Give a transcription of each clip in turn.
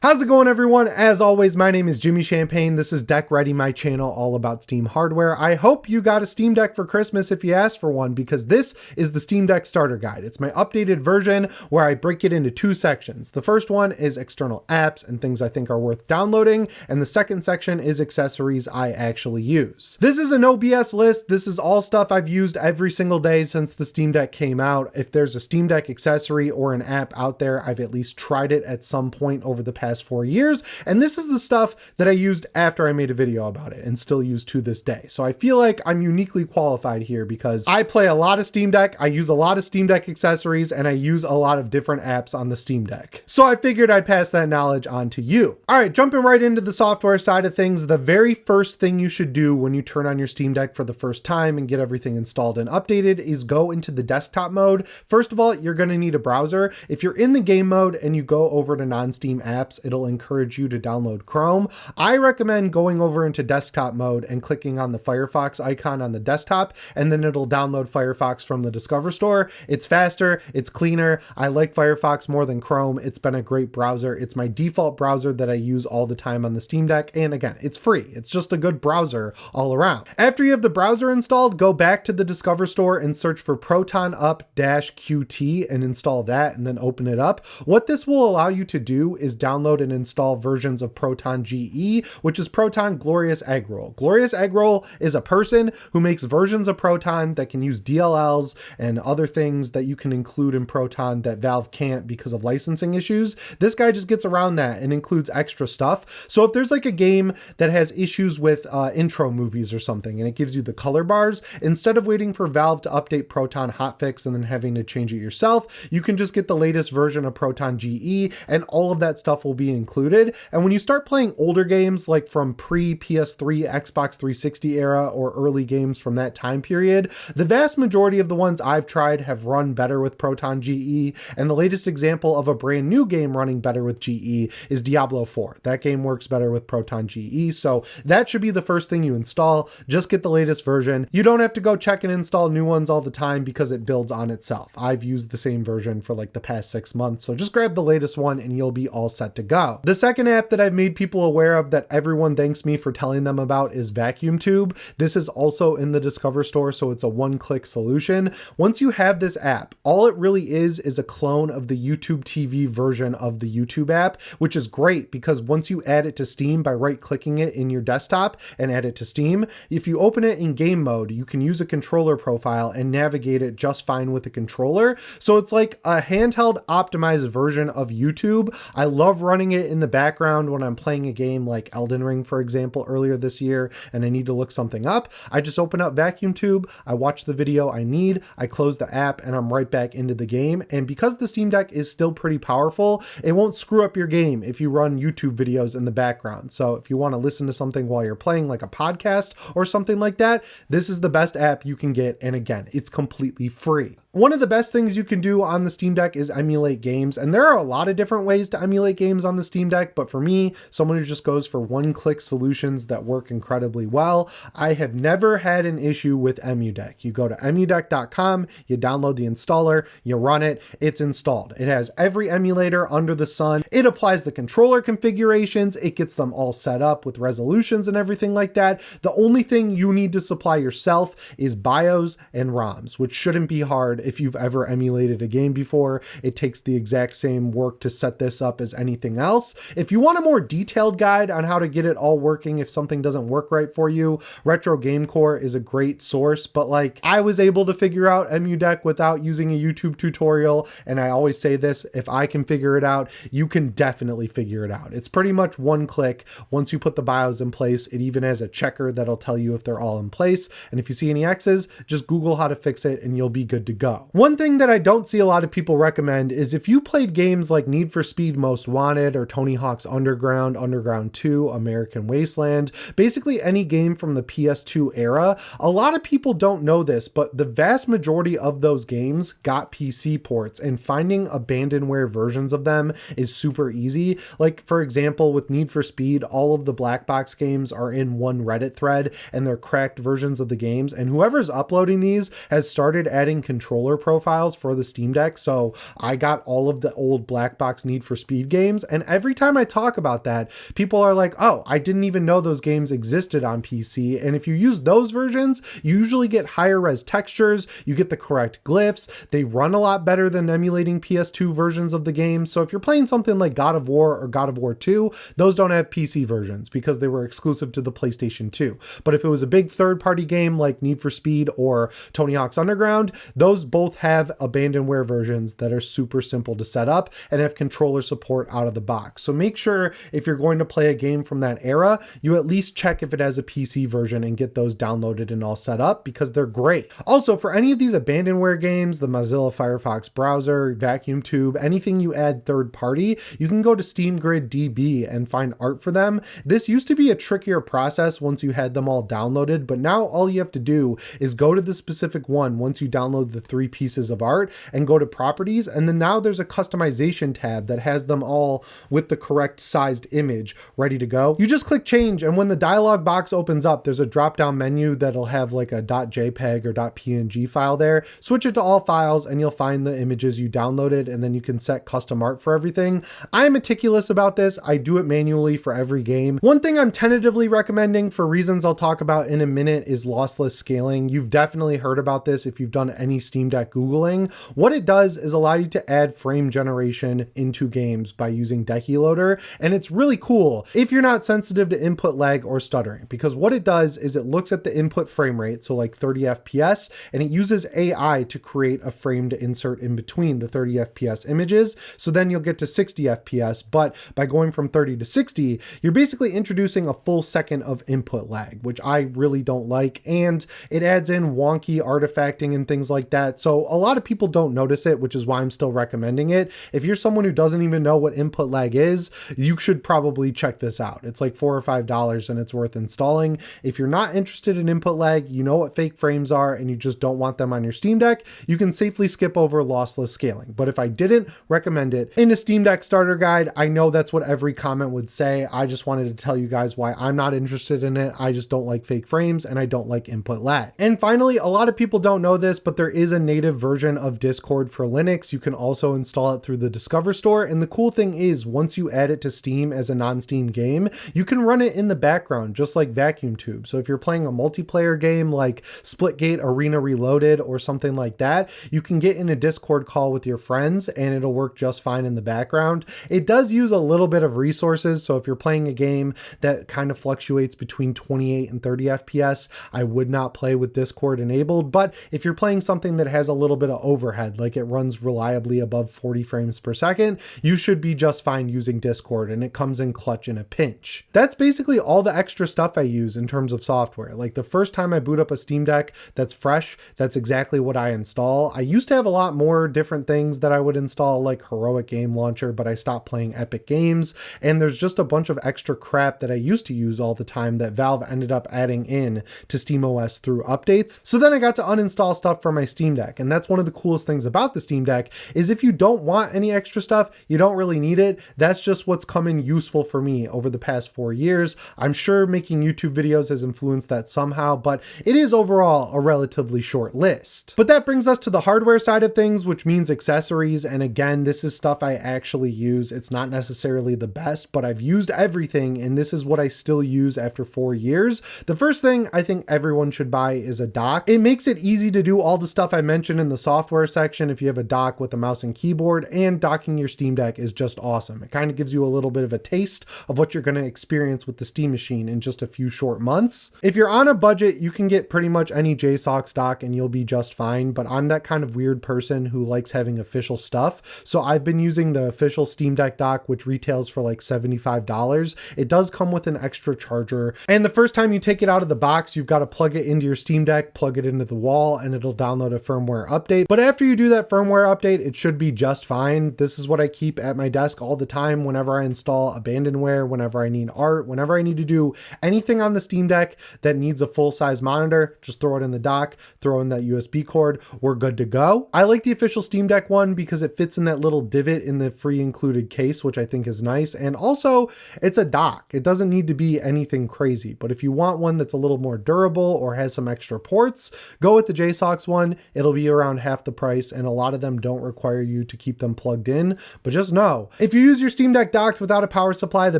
How's it going, everyone? As always, my name is Jimmy Champagne. This is Deck Ready, my channel all about Steam hardware. I hope you got a Steam Deck for Christmas if you asked for one, because this is the Steam Deck Starter Guide. It's my updated version where I break it into two sections. The first one is external apps and things I think are worth downloading, and the second section is accessories I actually use. This is a no BS list. This is all stuff I've used every single day since the Steam Deck came out. If there's a Steam Deck accessory or an app out there, I've at least tried it at some point over the past 4 years, and this is the stuff that I used after I made a video about it and still use to this day. So I feel like I'm uniquely qualified here because I play a lot of Steam Deck, I use a lot of Steam Deck accessories, and I use a lot of different apps on the Steam Deck. So I figured I'd pass that knowledge on to you. All right, jumping right into the software side of things, the very first thing you should do when you turn on your Steam Deck for the first time and get everything installed and updated is go into the desktop mode. First of all, you're going to need a browser. If you're in the game mode and you go over to non-Steam apps, it'll encourage you to download Chrome. I recommend going over into desktop mode and clicking on the Firefox icon on the desktop, and then it'll download Firefox from the Discover Store. It's faster, it's cleaner. I like Firefox more than Chrome. It's been a great browser. It's my default browser that I use all the time on the Steam Deck, and again, it's free. It's just a good browser all around. After you have the browser installed, go back to the Discover Store and search for ProtonUp-QT and install that, and then open it up. What this will allow you to do is download and install versions of ProtonGE, which is Proton Glorious Egg Roll. Glorious Egg Roll is a person who makes versions of Proton that can use DLLs and other things that you can include in Proton that Valve can't because of licensing issues. This guy just gets around that and includes extra stuff. So if there's like a game that has issues with intro movies or something, and it gives you the color bars, instead of waiting for Valve to update Proton hotfix and then having to change it yourself, you can just get the latest version of ProtonGE, and all of that stuff will be included. And when you start playing older games like from pre-PS3, Xbox 360 era, or early games from that time period, the vast majority of the ones I've tried have run better with ProtonGE, and the latest example of a brand new game running better with GE is Diablo 4. That game works better with ProtonGE, so that should be the first thing you install. Just get the latest version. You don't have to go check and install new ones all the time because it builds on itself. I've used the same version for like the past 6 months, so just grab the latest one and you'll be all set to go. The second app that I've made people aware of that everyone thanks me for telling them about is VacuumTube. This is also in the Discover Store, so it's a one-click solution. Once you have this app, all it really is a clone of the YouTube TV version of the YouTube app, which is great because once you add it to Steam by right-clicking it in your desktop and add it to Steam, if you open it in game mode, you can use a controller profile and navigate it just fine with a controller. So it's like a handheld optimized version of YouTube. I love running it in the background when I'm playing a game like Elden Ring, for example, earlier this year, and I need to look something up. I just open up VacuumTube, I watch the video I need, I close the app, and I'm right back into the game. And because the Steam Deck is still pretty powerful, it won't screw up your game if you run YouTube videos in the background. So if you want to listen to something while you're playing, like a podcast or something like that, this is the best app you can get. And again, it's completely free. One of the best things you can do on the Steam Deck is emulate games, and there are a lot of different ways to emulate games on the Steam Deck, but for me, someone who just goes for one-click solutions that work incredibly well, I have never had an issue with EmuDeck. You go to emudeck.com, you download the installer, you run it, it's installed. It has every emulator under the sun. It applies the controller configurations, it gets them all set up with resolutions and everything like that. The only thing you need to supply yourself is BIOS and ROMs, which shouldn't be hard if you've ever emulated a game before. It takes the exact same work to set this up as anything else. If you want a more detailed guide on how to get it all working if something doesn't work right for you, Retro Game Core is a great source, but like I was able to figure out EmuDeck without using a YouTube tutorial, and I always say this, if I can figure it out, you can definitely figure it out. It's pretty much one click. Once you put the BIOS in place, it even has a checker that'll tell you if they're all in place, and if you see any X's, just Google how to fix it and you'll be good to go. One thing that I don't see a lot of people recommend is if you played games like Need for Speed Most Wanted or Tony Hawk's Underground, Underground 2, American Wasteland, basically any game from the PS2 era, a lot of people don't know this, but the vast majority of those games got PC ports, and finding abandonware versions of them is super easy. Like for example, with Need for Speed, all of the black box games are in one Reddit thread and they're cracked versions of the games, and whoever's uploading these has started adding control controller profiles for the Steam Deck. So I got all of the old black box Need for Speed games. And every time I talk about that, people are like, oh, I didn't even know those games existed on PC. And if you use those versions, you usually get higher res textures, you get the correct glyphs, they run a lot better than emulating PS2 versions of the game. So if you're playing something like God of War or God of War 2, those don't have PC versions because they were exclusive to the PlayStation 2. But if it was a big third-party game like Need for Speed or Tony Hawk's Underground, those both have abandonware versions that are super simple to set up and have controller support out of the box. So make sure if you're going to play a game from that era, you at least check if it has a PC version and get those downloaded and all set up because they're great. Also, for any of these abandonware games, the Mozilla Firefox browser, Vacuum Tube, anything you add third party, you can go to SteamGrid DB and find art for them. This used to be a trickier process once you had them all downloaded, but now all you have to do is go to the specific one once you download the 3 pieces of art and go to properties, and then now there's a customization tab that has them all with the correct sized image ready to go. You just click change, and when the dialog box opens up, there's a drop down menu that'll have like a .jpeg or .png file there. Switch it to all files and you'll find the images you downloaded, and then you can set custom art for everything. I'm meticulous about this. I do it manually for every game. One thing I'm tentatively recommending for reasons I'll talk about in a minute is lossless scaling. You've definitely heard about this if you've done any Steam Deck Googling. What it does is allow you to add frame generation into games by using DekiLoader, and it's really cool if you're not sensitive to input lag or stuttering, because what it does is it looks at the input frame rate, so like 30 FPS, and it uses AI to create a frame to insert in between the 30 FPS images. So then you'll get to 60 FPS, but by going from 30 to 60, you're basically introducing a full second of input lag, which I really don't like, and it adds in wonky artifacting and things like that. So a lot of people don't notice it, which is why I'm still recommending it. If you're someone who doesn't even know what input lag is, you should probably check this out. It's like $4 or $5 and it's worth installing. If you're not interested in input lag, you know what fake frames are, and you just don't want them on your Steam Deck, you can safely skip over lossless scaling. But if I didn't recommend it in a Steam Deck starter guide, I know that's what every comment would say. I just wanted to tell you guys why I'm not interested in it. I just don't like fake frames and I don't like input lag. And finally, a lot of people don't know this, but there is a native version of Discord for Linux. You can also install it through the Discover Store. And the cool thing is, once you add it to Steam as a non-Steam game, you can run it in the background, just like Vacuum Tube. So if you're playing a multiplayer game like Splitgate Arena Reloaded or something like that, you can get in a Discord call with your friends and it'll work just fine in the background. It does use a little bit of resources. So if you're playing a game that kind of fluctuates between 28 and 30 FPS, I would not play with Discord enabled. But if you're playing something that has a little bit of overhead, like it runs reliably above 40 frames per second, you should be just fine using Discord, and it comes in clutch in a pinch. That's basically all the extra stuff I use in terms of software. Like the first time I boot up a Steam Deck that's fresh, that's exactly what I install. I used to have a lot more different things that I would install, like Heroic Game Launcher, but I stopped playing Epic Games, and there's just a bunch of extra crap that I used to use all the time that Valve ended up adding in to SteamOS through updates. So then I got to uninstall stuff from my Steam Deck, and that's one of the coolest things about the Steam Deck is if you don't want any extra stuff, you don't really need it. That's just what's come in useful for me over the past 4 years. I'm sure making YouTube videos has influenced that somehow, but it is overall a relatively short list. But that brings us to the hardware side of things, which means accessories. And again, this is stuff I actually use. It's not necessarily the best, but I've used everything, and this is what I still use after 4 years. The first thing I think everyone should buy is a dock. It makes it easy to do all the stuff I mentioned in the software section if you have a dock with a mouse and keyboard, and docking your Steam Deck is just awesome. It kind of gives you a little bit of a taste of what you're going to experience with the Steam machine in just a few short months. If you're on a budget, you can get pretty much any JSOX dock and you'll be just fine, but I'm that kind of weird person who likes having official stuff. So I've been using the official Steam Deck dock, which retails for like $75. It does come with an extra charger, and the first time you take it out of the box, you've got to plug it into your Steam Deck, plug it into the wall, and it'll download a firmware update. But after you do that firmware update, it should be just fine. This is what I keep at my desk all the time whenever I install abandonware, whenever I need art, whenever I need to do anything on the Steam Deck that needs a full-size monitor, just throw it in the dock, throw in that USB cord, we're good to go. I like the official Steam Deck one because it fits in that little divot in the free included case, which I think is nice. And also, it's a dock. It doesn't need to be anything crazy, but if you want one that's a little more durable or has some extra ports, go with the JSOX one. It'll it'll be around half the price, and a lot of them don't require you to keep them plugged in. But just know, if you use your Steam Deck docked without a power supply, the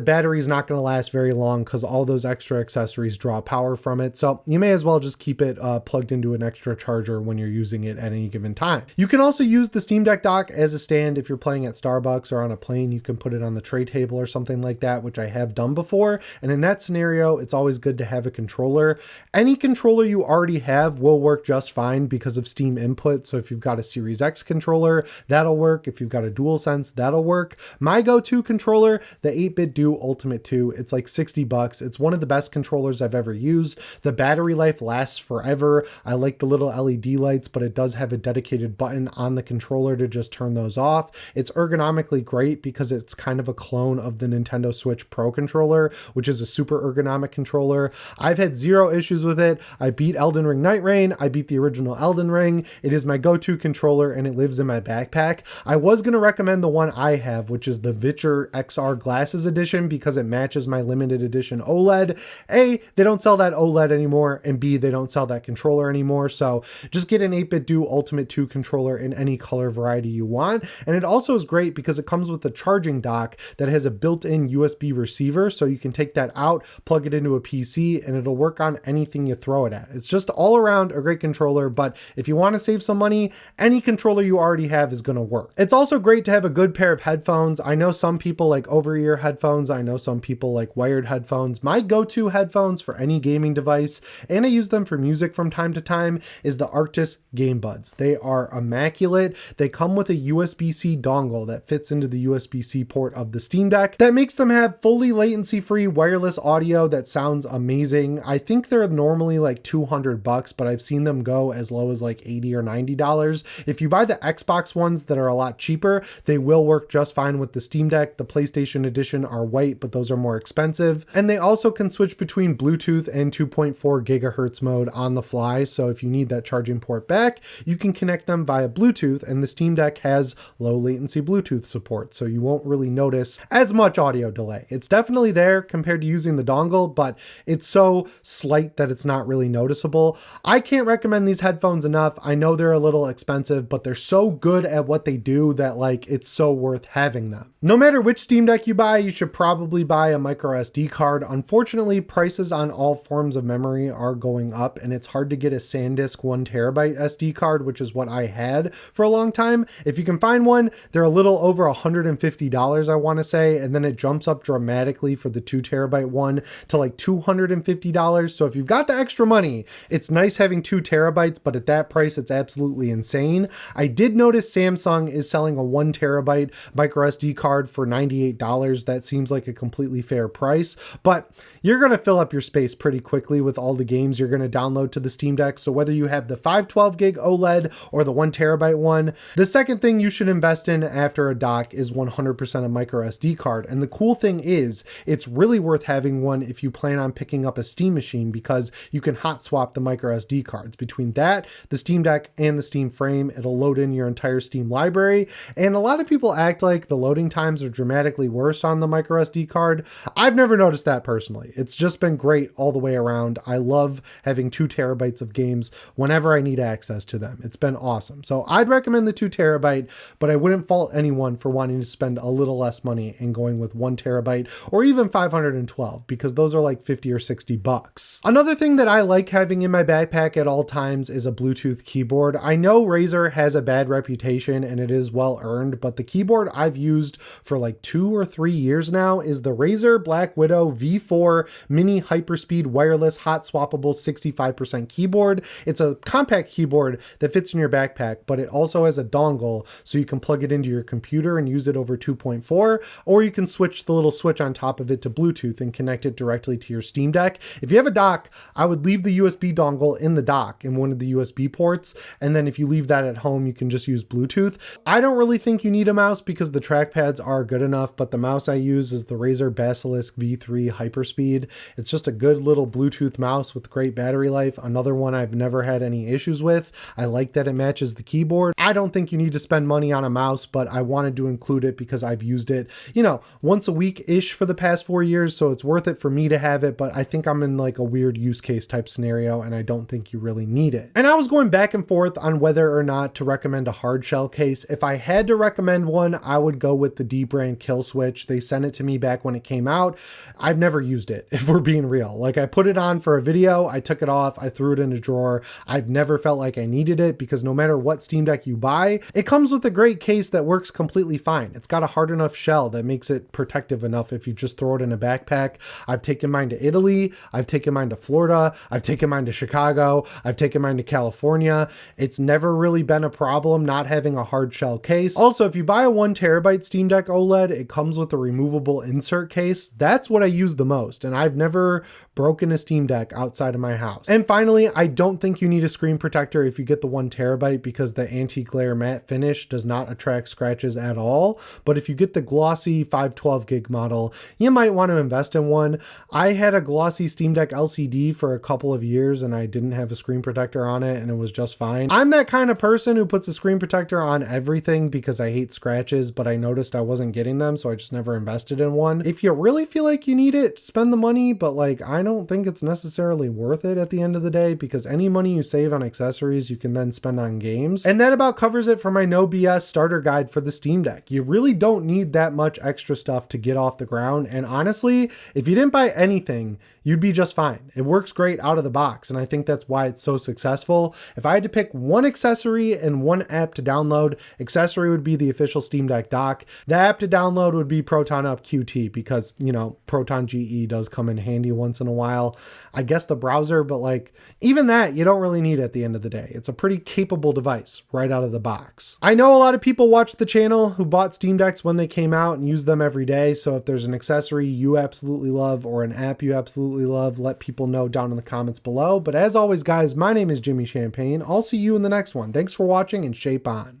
battery is not going to last very long because all those extra accessories draw power from it. So you may as well just keep it plugged into an extra charger when you're using it at any given time. You can also use the Steam Deck dock as a stand if you're playing at Starbucks or on a plane. You can put it on the tray table or something like that, which I have done before. And in that scenario, it's always good to have a controller. Any controller you already have will work just fine because of Steam input. So if you've got a Series X controller, that'll work. If you've got a DualSense, that'll work. My go-to controller, the 8BitDo Ultimate 2, it's like $60. It's one of the best controllers I've ever used. The battery life lasts forever. I like the little LED lights, but it does have a dedicated button on the controller to just turn those off. It's ergonomically great because it's kind of a clone of the Nintendo Switch Pro controller, which is a super ergonomic controller. I've had zero issues with it. I beat Elden Ring Night Rain. I beat the original Elden Ring. It is my go-to controller and it lives in my backpack. I was going to recommend the one I have, which is the Witcher XR Glasses Edition, because it matches my limited edition OLED. A, they don't sell that OLED anymore, and B, they don't sell that controller anymore. So just get an 8BitDo Ultimate 2 controller in any color variety you want. And it also is great because it comes with a charging dock that has a built-in USB receiver, so you can take that out, plug it into a PC, and it'll work on anything you throw it at. It's just all around a great controller, but if you want to save some money, any controller you already have is going to work. It's also great to have a good pair of headphones. I know some people like over-ear headphones. I know some people like wired headphones. My go-to headphones for any gaming device, and I use them for music from time to time, is the Arctis Game Buds. They are immaculate. They come with a USB-C dongle that fits into the USB-C port of the Steam Deck. That makes them have fully latency-free wireless audio that sounds amazing. I think they're normally like $200, but I've seen them go as low as like $80 or $90. If you buy the Xbox ones that are a lot cheaper, they will work just fine with the Steam Deck. The PlayStation Edition are white, but those are more expensive. And they also can switch between Bluetooth and 2.4 gigahertz mode on the fly. So if you need that charging port back, you can connect them via Bluetooth, and the Steam Deck has low latency Bluetooth support. So you won't really notice as much audio delay. It's definitely there compared to using the dongle, but it's so slight that it's not really noticeable. I can't recommend these headphones enough. I know they're a little expensive, but they're so good at what they do that like it's so worth having them. No matter which Steam Deck you buy, you should probably buy a micro SD card. Unfortunately, prices on all forms of memory are going up, and it's hard to get a SanDisk 1TB SD card, which is what I had for a long time. If you can find one, they're a little over $150, I want to say, and then it jumps up dramatically for the 2TB one to like $250. So if you've got the extra money, it's nice having 2TB, but at that price, it's absolutely insane. I did notice Samsung is selling a 1TB micro SD card for $98. That seems like a completely fair price, but you're going to fill up your space pretty quickly with all the games you're going to download to the Steam Deck. So whether you have the 512 gig OLED or the 1TB one, the second thing you should invest in after a dock is 100% a micro SD card. And the cool thing is it's really worth having one if you plan on picking up a Steam machine, because you can hot swap the micro SD cards. Between that, the Steam Deck, and the Steam frame, it'll load in your entire Steam library. And a lot of people act like the loading times are dramatically worse on the micro SD card. I've never noticed that personally. It's just been great all the way around. I love having 2TB of games whenever I need access to them. It's been awesome. So I'd recommend the 2TB, but I wouldn't fault anyone for wanting to spend a little less money and going with 1TB or even 512, because those are like 50 or 60 bucks. Another thing that I like having in my backpack at all times is a Bluetooth keyboard. I know Razer has a bad reputation and it is well earned, but the keyboard I've used for like 2 or 3 years now is the Razer Black Widow V4 Mini Hyperspeed Wireless Hot Swappable 65% keyboard. It's a compact keyboard that fits in your backpack, but it also has a dongle, so you can plug it into your computer and use it over 2.4, or you can switch the little switch on top of it to Bluetooth and connect it directly to your Steam Deck. If you have a dock, I would leave the USB dongle in the dock in one of the USB ports, and then if you leave that at home, you can just use Bluetooth. I don't really think you need a mouse because the trackpads are good enough, but the mouse I use is the Razer Basilisk V3 Hyperspeed. It's just a good little Bluetooth mouse with great battery life. Another one I've never had any issues with. I like that it matches the keyboard. I don't think you need to spend money on a mouse, but I wanted to include it because I've used it, once a week-ish for the past 4 years, so it's worth it for me to have it, but I think I'm in like a weird use case type scenario, and I don't think you really need it. And I was going back and and forth on whether or not to recommend a hard shell case. If I had to recommend one, I would go with the D brand Kill Switch. They sent it to me back when it came out. I've never used it, if we're being real. Like, I put it on for a video, I took it off, I threw it in a drawer. I've never felt like I needed it because no matter what Steam Deck you buy, it comes with a great case that works completely fine. It's got a hard enough shell that makes it protective enough if you just throw it in a backpack. I've taken mine to Italy, I've taken mine to Florida, I've taken mine to Chicago, I've taken mine to California. It's never really been a problem not having a hard shell case. Also, if you buy a 1TB Steam Deck OLED, it comes with a removable insert case. That's what I use the most, and I've never broken a Steam Deck outside of my house. And finally, I don't think you need a screen protector if you get the 1TB because the anti-glare matte finish does not attract scratches at all. But if you get the glossy 512 gig model, you might want to invest in one. I had a glossy Steam Deck LCD for a couple of years and I didn't have a screen protector on it and it was just fine. I'm that kind of person who puts a screen protector on everything because I hate scratches, but I noticed I wasn't getting them, so I just never invested in one. If you really feel like you need it, spend the money, but like, I don't think it's necessarily worth it at the end of the day because any money you save on accessories you can then spend on games. And that about covers it for my no BS starter guide for the Steam Deck. You really don't need that much extra stuff to get off the ground, and honestly, if you didn't buy anything, you'd be just fine. It works great out of the box, and I think that's why it's so successful. If I had to pick one accessory and one app to download, accessory would be the official Steam Deck dock. The app to download would be Proton Up QT because, you know, ProtonGE does come in handy once in a while. I guess the browser, but like, even that you don't really need at the end of the day. It's a pretty capable device right out of the box. I know a lot of people watch the channel who bought Steam Decks when they came out and use them every day, so if there's an accessory you absolutely love or an app you absolutely love, let people know down in the comments below. But as always, guys, my name is Jimmy Champagne. I'll see you in the next one. Thanks for watching and shape on.